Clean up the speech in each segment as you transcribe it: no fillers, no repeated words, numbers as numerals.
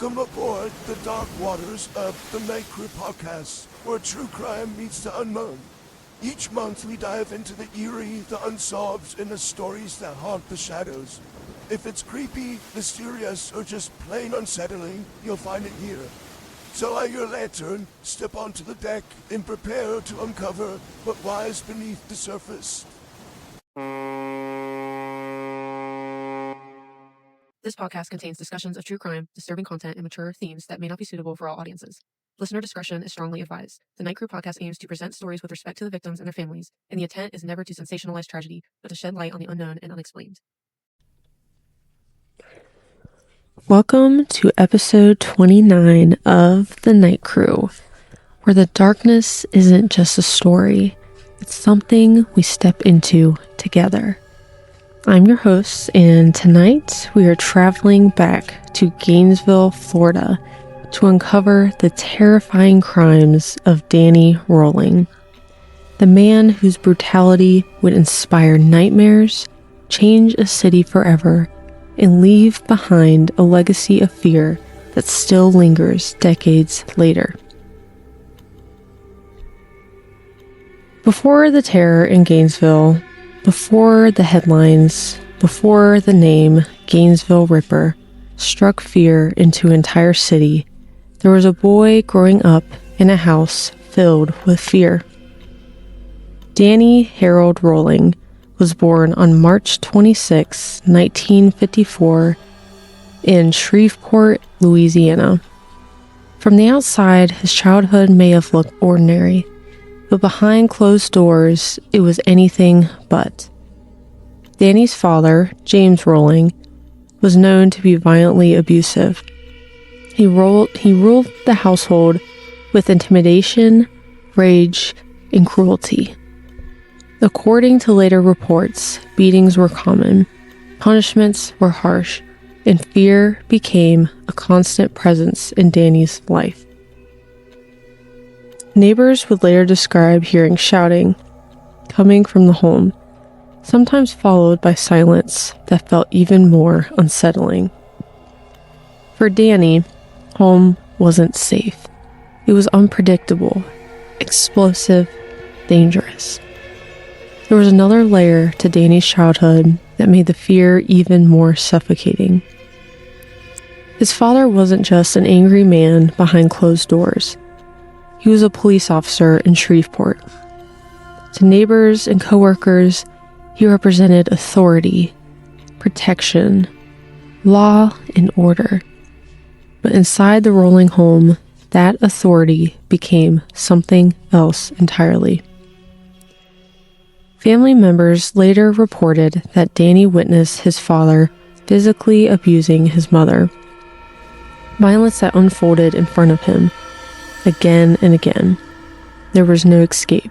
Welcome aboard the dark waters of the Night Crew podcast, where true crime meets the unknown. Each month we dive into the eerie, the unsolved, and the stories that haunt the shadows. If it's creepy, mysterious, or just plain unsettling, you'll find it here. So light your lantern, step onto the deck, and prepare to uncover what lies beneath the surface. This podcast contains discussions of true crime, disturbing content, and mature themes that may not be suitable for all audiences. Listener discretion is strongly advised. The Night Crew podcast aims to present stories with respect to the victims and their families, and the intent is never to sensationalize tragedy, but to shed light on the unknown and unexplained. Welcome to episode 29 of The Night Crew, where the darkness isn't just a story, it's something we step into together. I'm your host, and tonight we are traveling back to Gainesville, Florida, to uncover the terrifying crimes of Danny Rolling, the man whose brutality would inspire nightmares, change a city forever, and leave behind a legacy of fear that still lingers decades later. Before the terror in Gainesville, before the headlines, before the name Gainesville Ripper struck fear into an entire city, there was a boy growing up in a house filled with fear. Danny Harold Rolling was born on March 26, 1954, in Shreveport, Louisiana. From the outside, his childhood may have looked ordinary, but behind closed doors, it was anything but. Danny's father, James Rolling, was known to be violently abusive. He ruled the household with intimidation, rage, and cruelty. According to later reports, beatings were common, punishments were harsh, and fear became a constant presence in Danny's life. Neighbors would later describe hearing shouting coming from the home, sometimes followed by silence that felt even more unsettling. For Danny, home wasn't safe. It was unpredictable, explosive, dangerous. There was another layer to Danny's childhood that made the fear even more suffocating. His father wasn't just an angry man behind closed doors. He was a police officer in Shreveport. To neighbors and coworkers, he represented authority, protection, law, and order. But inside the Rolling home, that authority became something else entirely. Family members later reported that Danny witnessed his father physically abusing his mother, violence that unfolded in front of him again and again. There was no escape,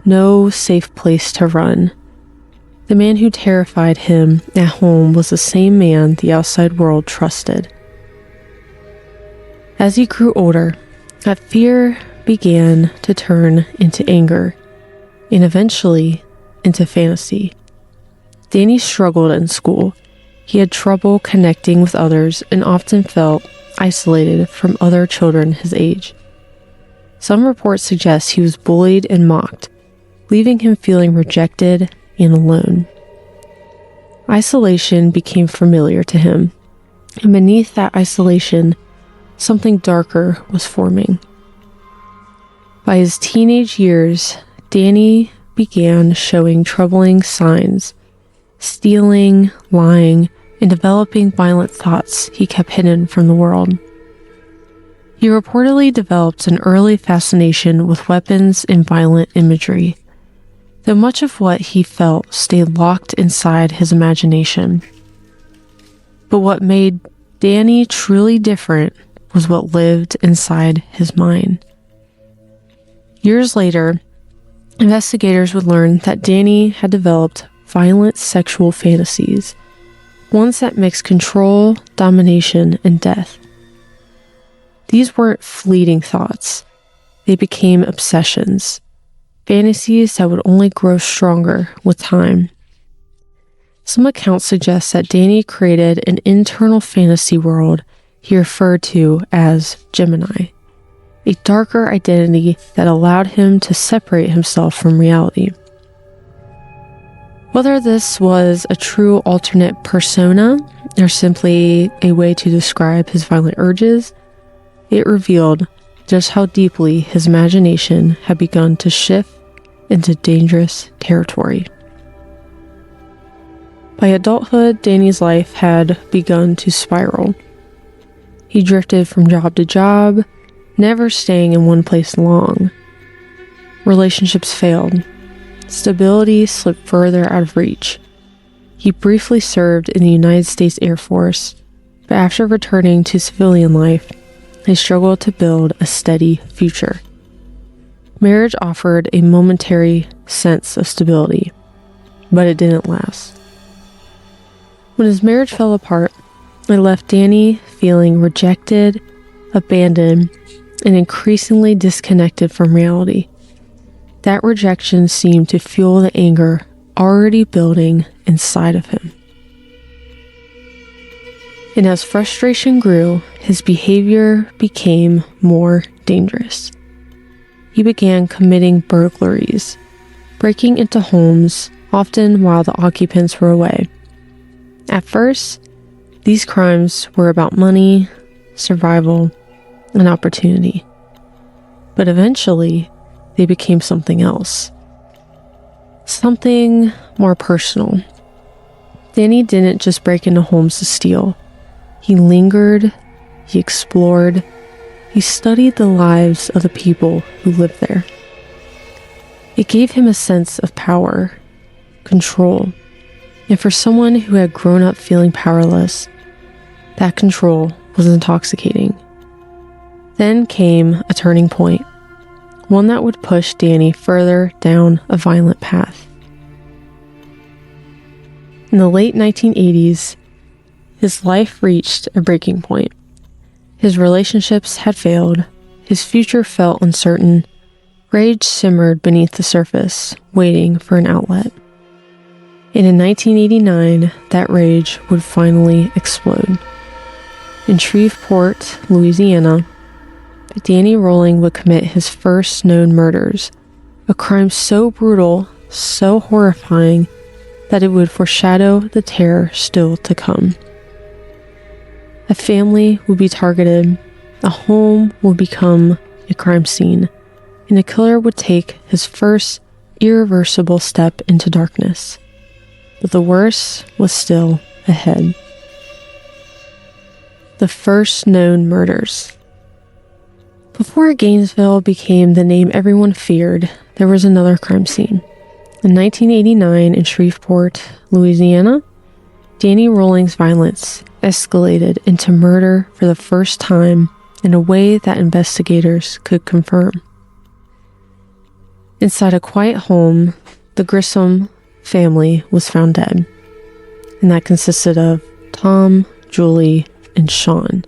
no safe place to run. The man who terrified him at home was the same man the outside world trusted. As he grew older, that fear began to turn into anger, and eventually into fantasy. Danny struggled in school. He had trouble connecting with others and often felt isolated from other children his age. Some reports suggest he was bullied and mocked, leaving him feeling rejected and alone. Isolation became familiar to him, and beneath that isolation, something darker was forming. By his teenage years, Danny began showing troubling signs, stealing, lying, and developing violent thoughts he kept hidden from the world. He reportedly developed an early fascination with weapons and violent imagery, though much of what he felt stayed locked inside his imagination. But what made Danny truly different was what lived inside his mind. Years later, investigators would learn that Danny had developed violent sexual fantasies, ones that mixed control, domination, and death. These weren't fleeting thoughts. They became obsessions, fantasies that would only grow stronger with time. Some accounts suggest that Danny created an internal fantasy world he referred to as Gemini, a darker identity that allowed him to separate himself from reality. Whether this was a true alternate persona or simply a way to describe his violent urges, it revealed just how deeply his imagination had begun to shift into dangerous territory. By adulthood, Danny's life had begun to spiral. He drifted from job to job, never staying in one place long. Relationships failed. Stability slipped further out of reach. He briefly served in the United States Air Force, but after returning to civilian life, he struggled to build a steady future. Marriage offered a momentary sense of stability, but it didn't last. When his marriage fell apart, it left Danny feeling rejected, abandoned, and increasingly disconnected from reality. That rejection seemed to fuel the anger already building inside of him. And as frustration grew, his behavior became more dangerous. He began committing burglaries, breaking into homes, often while the occupants were away. At first, these crimes were about money, survival, and opportunity. But eventually, they became something else. Something more personal. Danny didn't just break into homes to steal. He lingered, he explored, he studied the lives of the people who lived there. It gave him a sense of power, control, and for someone who had grown up feeling powerless, that control was intoxicating. Then came a turning point, one that would push Danny further down a violent path. In the late 1980s, his life reached a breaking point. His relationships had failed, his future felt uncertain, rage simmered beneath the surface, waiting for an outlet. And in 1989, that rage would finally explode. In Shreveport, Louisiana, Danny Rolling would commit his first known murders, a crime so brutal, so horrifying, that it would foreshadow the terror still to come. A family would be targeted, a home would become a crime scene, and the killer would take his first irreversible step into darkness. But the worst was still ahead. The first known murders. Before Gainesville became the name everyone feared, there was another crime scene. In 1989 in Shreveport, Louisiana, Danny Rolling's violence escalated into murder for the first time in a way that investigators could confirm. Inside a quiet home, the Grissom family was found dead, and that consisted of Tom, Julie, and Sean.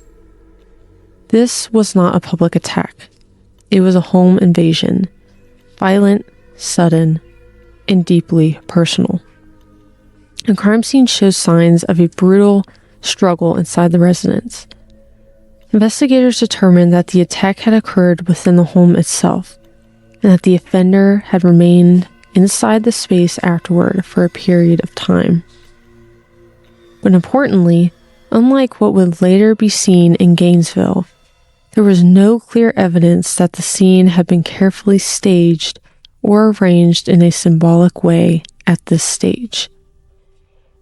This was not a public attack. It was a home invasion, violent, sudden, and deeply personal. The crime scene shows signs of a brutal struggle inside the residence. Investigators determined that the attack had occurred within the home itself, and that the offender had remained inside the space afterward for a period of time. But importantly, unlike what would later be seen in Gainesville, there was no clear evidence that the scene had been carefully staged or arranged in a symbolic way at this stage.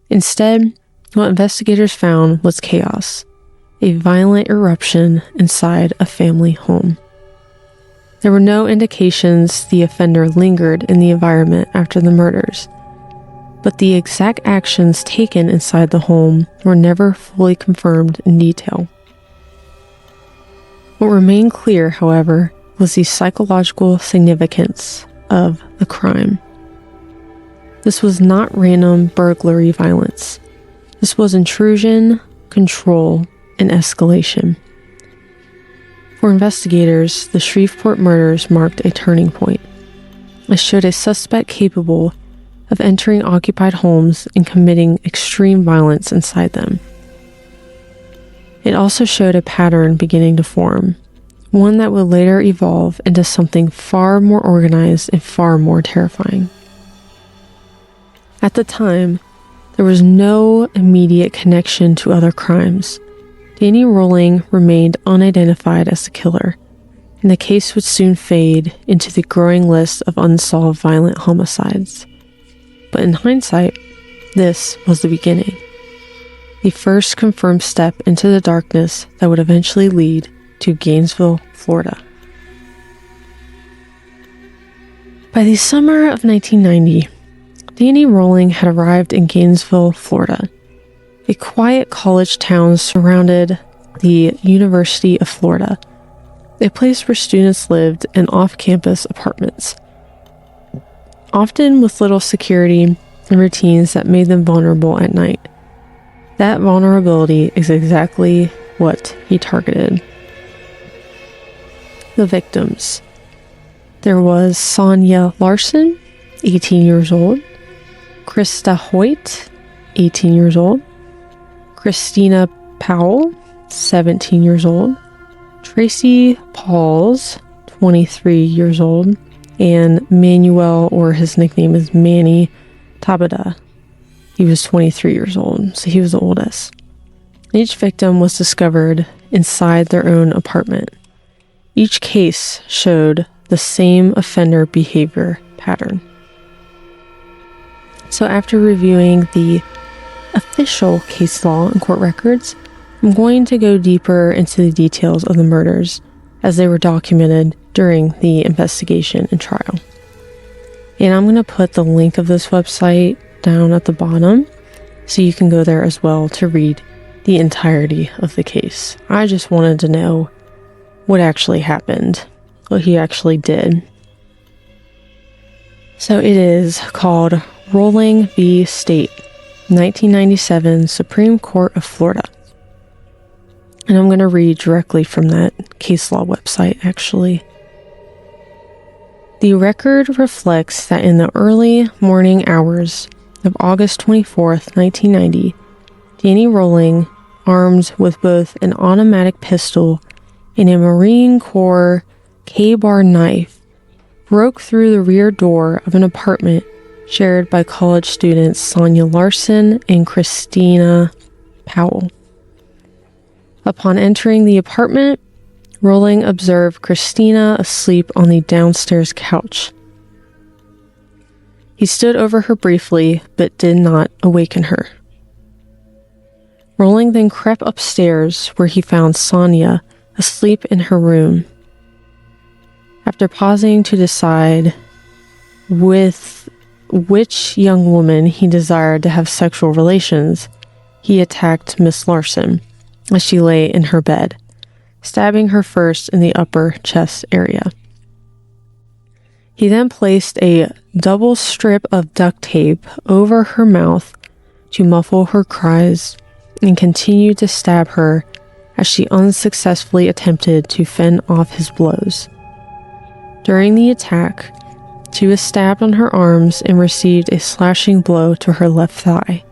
Instead, what investigators found was chaos, a violent eruption inside a family home. There were no indications the offender lingered in the environment after the murders, but the exact actions taken inside the home were never fully confirmed in detail. What remained clear, however, was the psychological significance of the crime. This was not random burglary violence. This was intrusion, control, and escalation. For investigators, the Shreveport murders marked a turning point. It showed a suspect capable of entering occupied homes and committing extreme violence inside them. It also showed a pattern beginning to form, one that would later evolve into something far more organized and far more terrifying. At the time, there was no immediate connection to other crimes. Danny Rolling remained unidentified as the killer, and the case would soon fade into the growing list of unsolved violent homicides. But in hindsight, this was the beginning. The first confirmed step into the darkness that would eventually lead to Gainesville, Florida. By the summer of 1990, Danny Rolling had arrived in Gainesville, Florida, a quiet college town surrounded the University of Florida, a place where students lived in off-campus apartments, often with little security and routines that made them vulnerable at night. That vulnerability is exactly what he targeted. The victims. There was Sonia Larson, 18 years old, Krista Hoyt, 18 years old, Christina Powell, 17 years old, Tracy Pauls, 23 years old, and Manuel, or his nickname is Manny Tabada. He was 23 years old, so he was the oldest. Each victim was discovered inside their own apartment. Each case showed the same offender behavior pattern. So after reviewing the official case law and court records, I'm going to go deeper into the details of the murders as they were documented during the investigation and trial. And I'm going to put the link of this website down at the bottom so you can go there as well to read the entirety of the case. I just wanted to know what actually happened, what he actually did. So it is called Rolling v. State, 1997 Supreme Court of Florida. And I'm going to read directly from that case law website, actually. The record reflects that in the early morning hours of August 24th, 1990, Danny Rolling, armed with both an automatic pistol and a Marine Corps K-bar knife, broke through the rear door of an apartment shared by college students Sonia Larson and Christina Powell. Upon entering the apartment, Rolling observed Christina asleep on the downstairs couch. He stood over her briefly, but did not awaken her. Rolling then crept upstairs, where he found Sonia asleep in her room. After pausing to decide with which young woman he desired to have sexual relations, he attacked Miss Larson as she lay in her bed, stabbing her first in the upper chest area. He then placed a double strip of duct tape over her mouth to muffle her cries and continued to stab her as she unsuccessfully attempted to fend off his blows. During the attack, she was stabbed on her arms and received a slashing blow to her left thigh.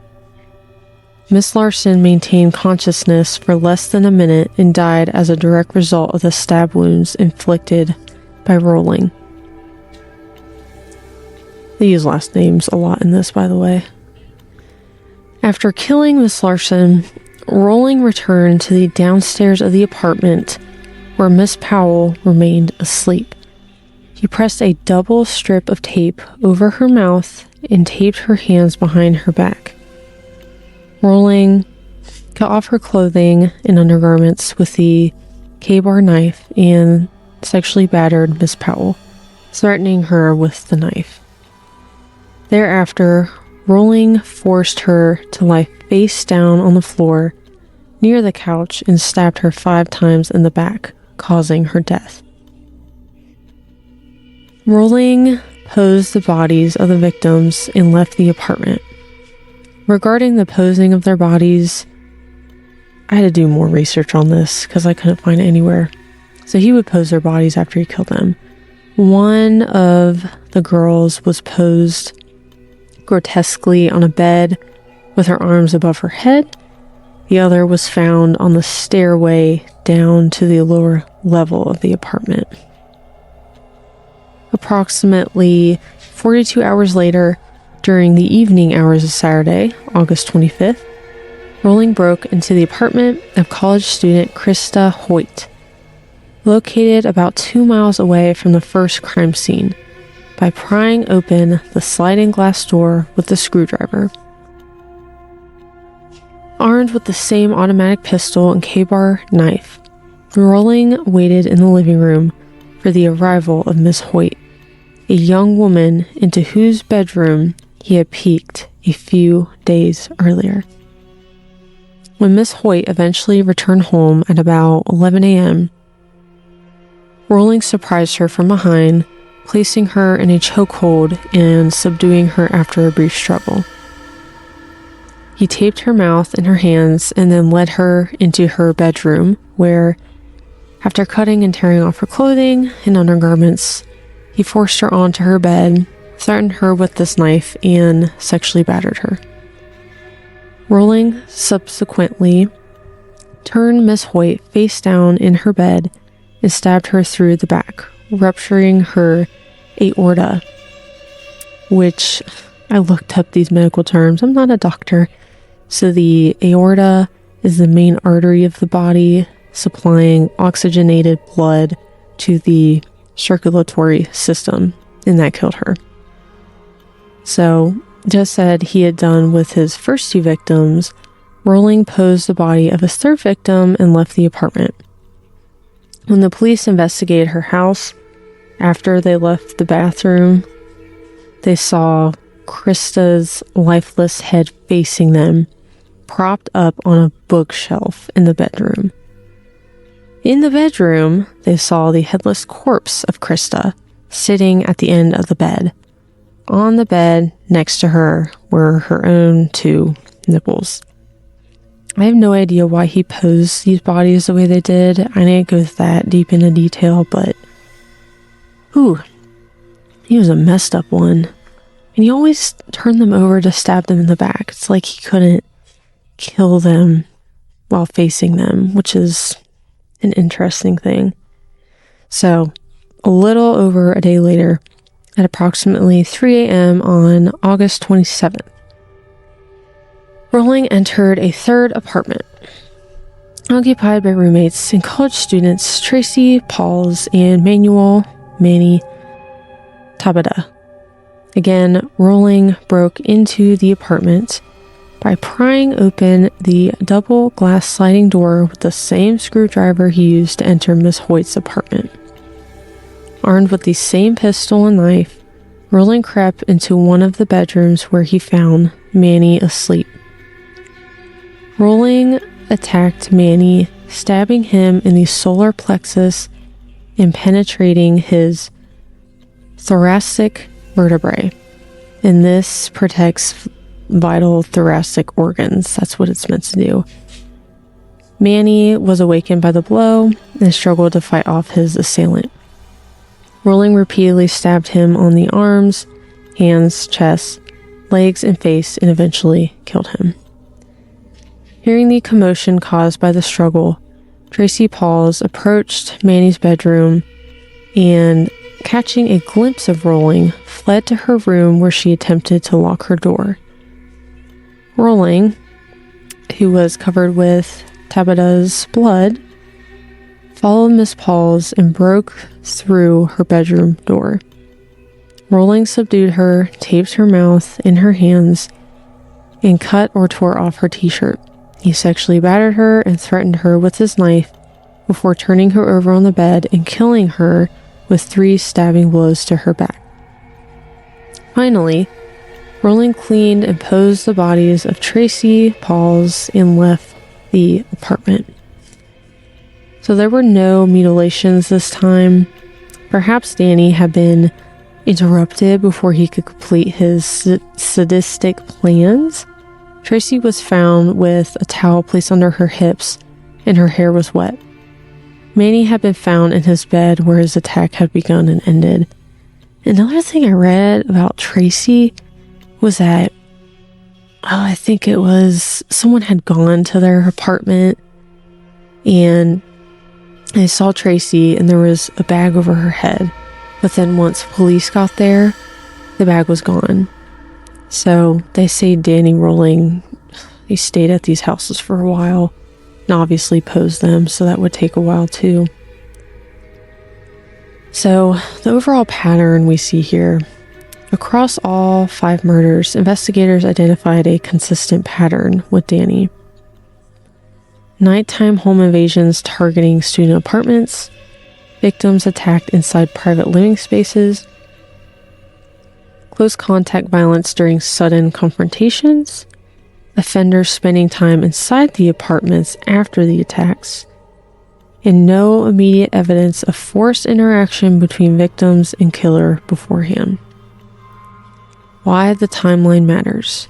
Miss Larson maintained consciousness for less than a minute and died as a direct result of the stab wounds inflicted by Rolling. They use last names a lot in this, by the way. After killing Miss Larson, Rolling returned to the downstairs of the apartment where Miss Powell remained asleep. He pressed a double strip of tape over her mouth and taped her hands behind her back. Rolling cut off her clothing and undergarments with the K-bar knife and sexually battered Miss Powell, threatening her with the knife. Thereafter, Rolling forced her to lie face down on the floor near the couch and stabbed her 5 times in the back, causing her death. Rolling posed the bodies of the victims and left the apartment. Regarding the posing of their bodies, I had to do more research on this because I couldn't find it anywhere. So he would pose their bodies after he killed them. One of the girls was posed grotesquely on a bed with her arms above her head. The other was found on the stairway down to the lower level of the apartment. Approximately 42 hours later, during the evening hours of Saturday, August 25th, Rowling broke into the apartment of college student Krista Hoyt, located about 2 miles away from the first crime scene, by prying open the sliding glass door with a screwdriver. Armed with the same automatic pistol and K-bar knife, Rowling waited in the living room for the arrival of Miss Hoyt, a young woman into whose bedroom he had peeked a few days earlier. When Miss Hoyt eventually returned home at about 11 a.m., Rowling surprised her from behind, placing her in a chokehold and subduing her after a brief struggle. He taped her mouth and her hands and then led her into her bedroom, where, after cutting and tearing off her clothing and undergarments, he forced her onto her bed, threatened her with this knife, and sexually battered her. Rowling subsequently turned Miss Hoyt face down in her bed and stabbed her through the back, rupturing her aorta, which I looked up these medical terms. I'm not a doctor. So the aorta is the main artery of the body, supplying oxygenated blood to the circulatory system, and that killed her. So, just as he had done with his first two victims, Rowling posed the body of his third victim and left the apartment. When the police investigated her house, after they left the bathroom, they saw Krista's lifeless head facing them, propped up on a bookshelf in the bedroom. In the bedroom, they saw the headless corpse of Krista sitting at the end of the bed. On the bed next to her were her own two nipples. I have no idea why he posed these bodies the way they did. I didn't go that deep into detail, but he was a messed up one. And he always turned them over to stab them in the back. It's like he couldn't kill them while facing them, which is an interesting thing. So, a little over a day later, at approximately 3 a.m. on August 27th, Rowling entered a third apartment, occupied by roommates and college students Tracy Pauls and Manny Tabata. Again, Rowling broke into the apartment by prying open the double glass sliding door with the same screwdriver he used to enter Miss Hoyt's apartment. Armed with the same pistol and knife, Rowling crept into one of the bedrooms where he found Manny asleep. Rowling attacked Manny, stabbing him in the solar plexus and penetrating his thoracic vertebrae. And this protects vital thoracic organs. That's what it's meant to do. Manny was awakened by the blow and struggled to fight off his assailant. Rowling repeatedly stabbed him on the arms, hands, chest, legs, and face, and eventually killed him. Hearing the commotion caused by the struggle, Tracy Pauls approached Manny's bedroom and, catching a glimpse of Rowling, fled to her room where she attempted to lock her door. Rowling, who was covered with Tabata's blood, followed Miss Pauls and broke through her bedroom door. Rowling subdued her, taped her mouth and her hands, and cut or tore off her t-shirt. He sexually battered her and threatened her with his knife before turning her over on the bed and killing her with 3 stabbing blows to her back. Finally, Rowling cleaned and posed the bodies of Tracy Pauls and left the apartment. So there were no mutilations this time. Perhaps Danny had been interrupted before he could complete his sadistic plans. Tracy was found with a towel placed under her hips, and her hair was wet. Manny had been found in his bed where his attack had begun and ended. Another thing I read about Tracy was that I think it was someone had gone to their apartment and they saw Tracy and there was a bag over her head. But then once police got there, the bag was gone. So they say Danny Rolling, he stayed at these houses for a while and obviously posed them, so that would take a while too. So the overall pattern we see here, across all 5 murders, investigators identified a consistent pattern with Danny. Nighttime home invasions targeting student apartments, victims attacked inside private living spaces, close contact violence during sudden confrontations, offenders spending time inside the apartments after the attacks, and no immediate evidence of forced interaction between victims and killer beforehand. Why the timeline matters.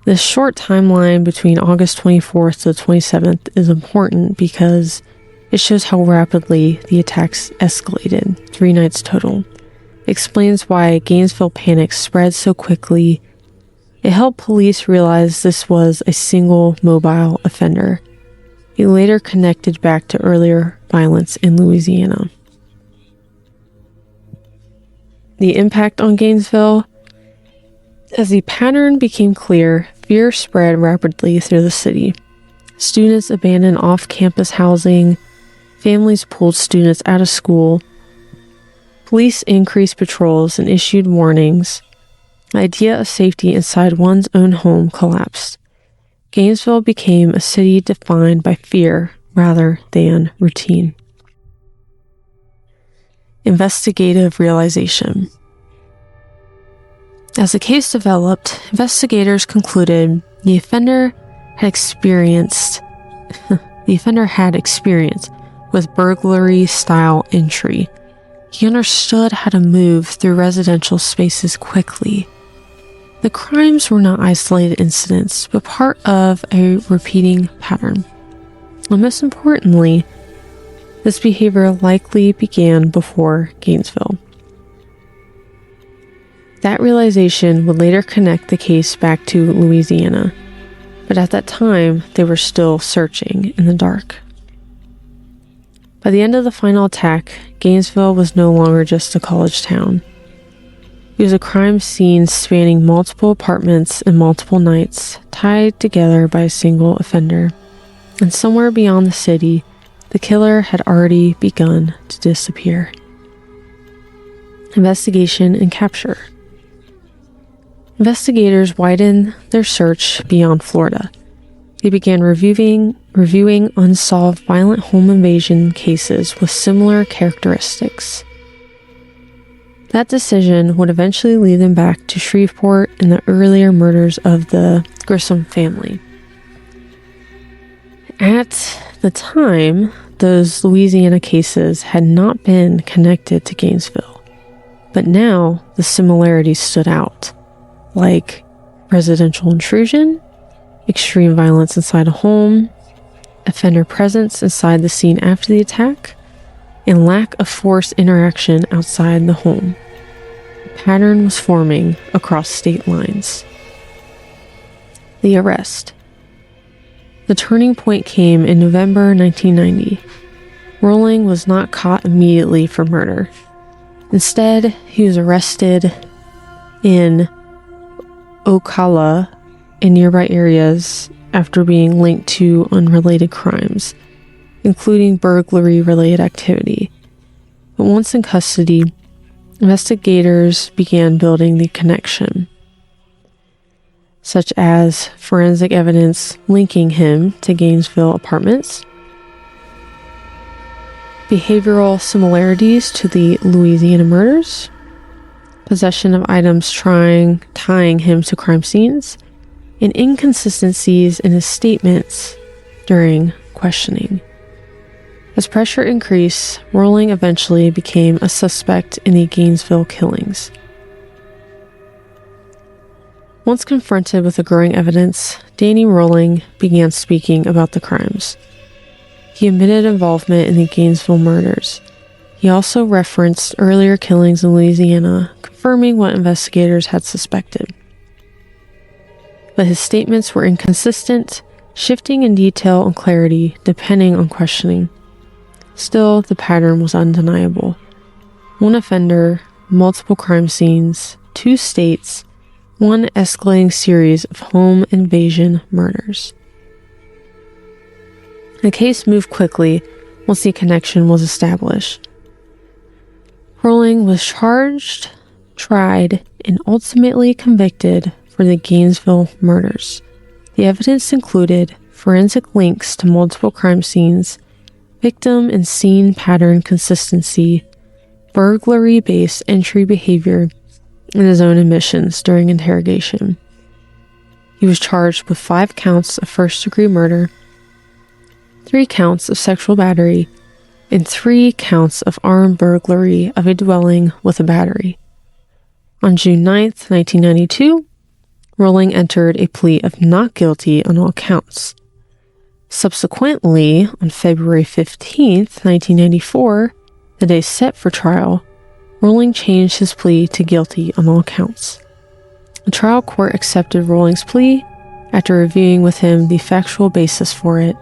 This short timeline between August 24th to the 27th is important because it shows how rapidly the attacks escalated, 3 nights total. It explains why Gainesville panic spread so quickly. It helped police realize this was a single mobile offender. He later connected back to earlier violence in Louisiana. The impact on Gainesville. As the pattern became clear, fear spread rapidly through the city. Students abandoned off-campus housing, families pulled students out of school, police increased patrols and issued warnings. The idea of safety inside one's own home collapsed. Gainesville became a city defined by fear rather than routine. Investigative realization. As the case developed, investigators concluded the offender had experience with burglary-style entry. He understood how to move through residential spaces quickly. The crimes were not isolated incidents, but part of a repeating pattern. And most importantly, this behavior likely began before Gainesville. That realization would later connect the case back to Louisiana, but at that time, they were still searching in the dark. By the end of the final attack, Gainesville was no longer just a college town. It was a crime scene spanning multiple apartments and multiple nights, tied together by a single offender. And somewhere beyond the city, the killer had already begun to disappear. Investigation and capture. Investigators widened their search beyond Florida. They began reviewing unsolved violent home invasion cases with similar characteristics. That decision would eventually lead them back to Shreveport and the earlier murders of the Grissom family. At the time, those Louisiana cases had not been connected to Gainesville, but now the similarities stood out, like residential intrusion, extreme violence inside a home, offender presence inside the scene after the attack, and lack of forced interaction outside the home. A pattern was forming across state lines. The arrest. The turning point came in November 1990. Rolling was not caught immediately for murder. Instead, he was arrested in Ocala and nearby areas after being linked to unrelated crimes, including burglary-related activity. But once in custody, investigators began building the connection, such as forensic evidence linking him to Gainesville apartments, behavioral similarities to the Louisiana murders, possession of items tying him to crime scenes, and inconsistencies in his statements during questioning. As pressure increased, Rolling eventually became a suspect in the Gainesville killings. Once confronted with the growing evidence, Danny Rolling began speaking about the crimes. He admitted involvement in the Gainesville murders. He also referenced earlier killings in Louisiana, confirming what investigators had suspected. but his statements were inconsistent, shifting in detail and clarity depending on questioning. Still, the pattern was undeniable. One offender, multiple crime scenes, 2 states, one escalating series of home invasion murders. The case moved quickly once the connection was established. Rolling was charged, tried, and ultimately convicted for the Gainesville murders. The evidence included forensic links to multiple crime scenes, victim and scene pattern consistency, burglary-based entry behavior, and his own admissions during interrogation. He was charged with 5 counts of first-degree murder, 3 counts of sexual battery, and 3 counts of armed burglary of a dwelling with a battery. On June 9th, 1992, Rolling entered a plea of not guilty on all counts. Subsequently, on February 15th, 1994, the day set for trial, Rolling changed his plea to guilty on all counts. The trial court accepted Rolling's plea after reviewing with him the factual basis for it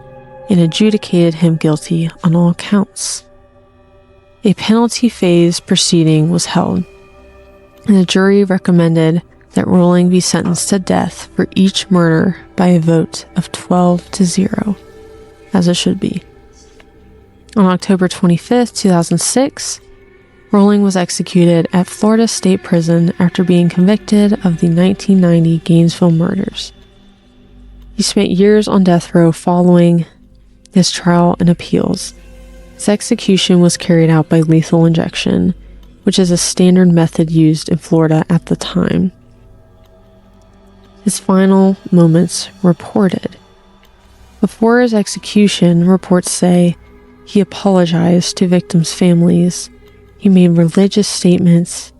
and adjudicated him guilty on all counts. A penalty phase proceeding was held, and the jury recommended that Rolling be sentenced to death for each murder by a vote of 12-0, as it should be. On October 25th, 2006, Rolling was executed at Florida State Prison after being convicted of the 1990 Gainesville murders. He spent years on death row following his trial and appeals. His execution was carried out by lethal injection, which is a standard method used in Florida at the time. His final moments reported. Before his execution, reports say he apologized to victims' families. He made religious statements.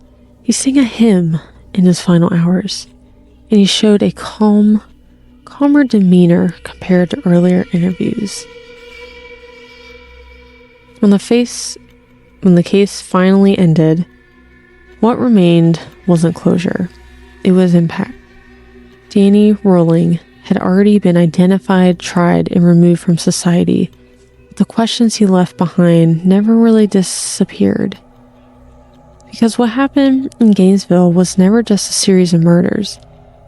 He sang a hymn in his final hours, and he showed a calmer demeanor compared to earlier interviews. When the case finally ended, what remained wasn't closure. It was impact. Danny Rolling had already been identified, tried, and removed from society, but the questions he left behind never really disappeared. Because what happened in Gainesville was never just a series of murders.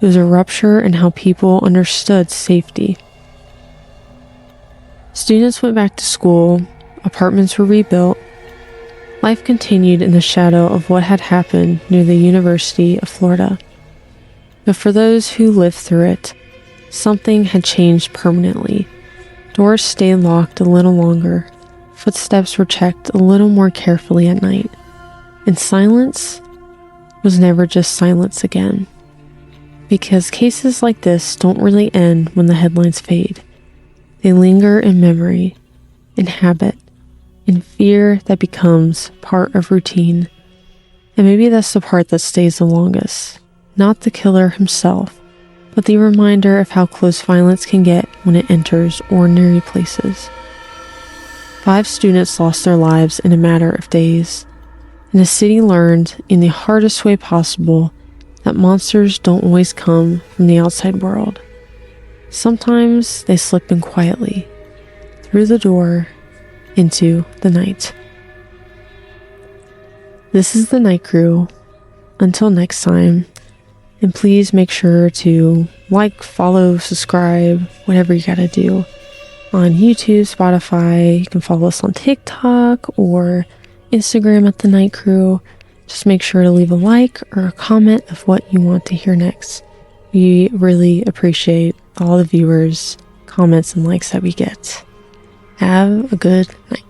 It was a rupture in how people understood safety. Students went back to school, apartments were rebuilt. Life continued in the shadow of what had happened near the University of Florida. But for those who lived through it, something had changed permanently. Doors stayed locked a little longer. Footsteps were checked a little more carefully at night. And silence was never just silence again. Because cases like this don't really end when the headlines fade. They linger in memory, in habit, in fear that becomes part of routine. And maybe that's the part that stays the longest. Not the killer himself, but the reminder of how close violence can get when it enters ordinary places. 5 students lost their lives in a matter of days, and the city learned in the hardest way possible that monsters don't always come from the outside world. Sometimes they slip in quietly, through the door, into the night. This is the Night Crew. Until next time, and please make sure to like, follow, subscribe, whatever you gotta do on YouTube, Spotify. You can follow us on TikTok or Instagram at The Night Crew. Just make sure to leave a like or a comment of what you want to hear next. We really appreciate all the viewers, comments, and likes that we get. Have a good night.